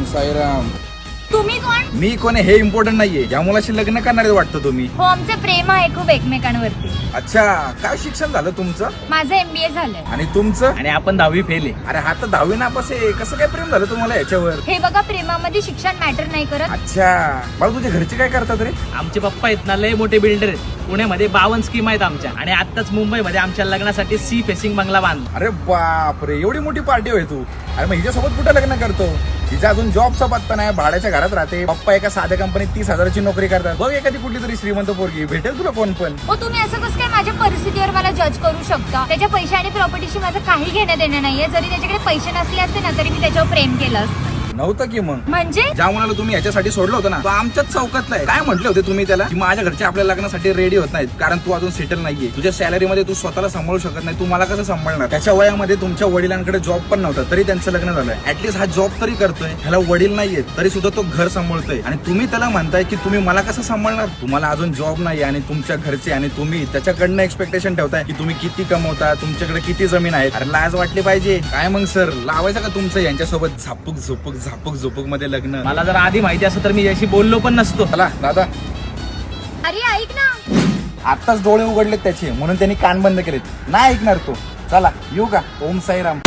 साईराम. तुम्ही कोण? मी कोण आहे हे इम्पॉर्टंट नाहीये. या मुलाशी लग्न करणार आहे वाटतं तुम्ही. हो, आमचं प्रेम आहे खूप एकमेकांवरती. अच्छा, काय शिक्षण झालं तुमचं? माझं MBA झालंय. आणि तुमचं? आणि आपण 10वी फेल आहे. अरे हा तर 10वी नापास आहे. कसं काय प्रेम झालं तुम्हाला याच्यावर? हे बघा, प्रेमामध्ये शिक्षण मॅटर नाही करत. अच्छा, मला तुझ्या घरचे काय करतात रे? आमचे पप्पा आहेत ना, लय मोठे बिल्डर आहेत. पुण्यामध्ये 52 स्कीम आहेत आमच्या. आणि आताच मुंबईमध्ये आमच्या लग्नासाठी सी फेसिंग बंगला बांध. अरे बापरे, एवढी मोठी पार्टी होय तू. अरे मग हिच्यासोबत कुठं लग्न करतो? तिचा अजून जॉबचा पत्ता नाही, भाड्याच्या घरात राहते. पप्पा एका साध्या कंपनीत 30,000ची नोकरी करतात. बघ एखादी कुठली तरी श्रीमंत पोरगी भेटेल तुला कोण पण. हो, तुम्ही असं कसं काय माझ्या परिस्थितीवर मला जज करू शकता? त्याच्या पैसे आणि प्रॉपर्टीशी माझं काही घेणं देणं नाहीये. जरी त्याच्याकडे पैसे नसले असते ना, तरी मी त्याच्यावर प्रेम केलं असतं. नव्हतं की मग? म्हणजे ज्या मुलाला तुम्ही याच्यासाठी सोडलं होतं ना, तो आमच्याच चौकातला आहे. काय म्हटले होते तुम्ही त्याला की माझ्या घरचे आपल्या लग्नासाठी रेडी होत नाहीत कारण तू अजून सेटल नाहीये. तुझ्या सॅलरीमध्ये तू स्वतःला सांभाळू शकत नाही. तू मला कसं सांभाळणार? त्याच्या वयामध्ये तुमच्या वडिलांकडे जॉब पण नव्हता तरी त्यांचं लग्न झालंय. ऍटलीस्ट हा जॉब तरी करतोय. ह्याला वडील नाहीयेत तरी सुद्धा तो घर सांभाळतोय. आणि तुम्ही त्याला म्हणताय की तुम्ही मला कसं सांभाळणार? तुम्हाला अजून जॉब नाही आणि तुमच्या घरचे आणि तुम्ही त्याच्याकडनं एक्सपेक्टेशन ठेवताय की तुम्ही किती कमवता, तुमच्याकडे किती जमीन आहे. अरे लाज वाटली पाहिजे. काय मग सर, लावायचं का तुमचं यांच्यासोबत झापूक झोपूक मध्ये लग्न? मला जर आधी माहिती असतं तर मी याशी बोललो पण नसतो. चला दादा. अरे ऐक ना. आत्ताच डोळे उघडलेत त्याचे म्हणून त्यांनी कान बंद केलेत. नाही ऐकणार तो. चला येऊ का? ओम साईराम.